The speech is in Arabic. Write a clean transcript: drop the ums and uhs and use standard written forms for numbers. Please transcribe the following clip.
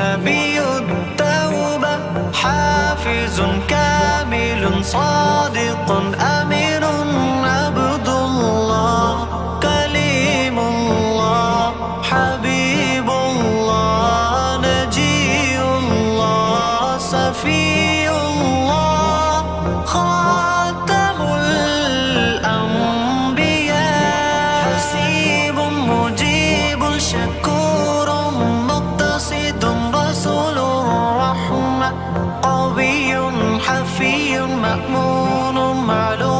نبي التوبة، حافظ كامل صادق أمين، عبد الله كليم الله حبيب الله نجي الله صفي الله خاتم الأنبياء، حسيب مجيب شكور مقتصد رسول الرحمة، قوي حفي مأمون معلوم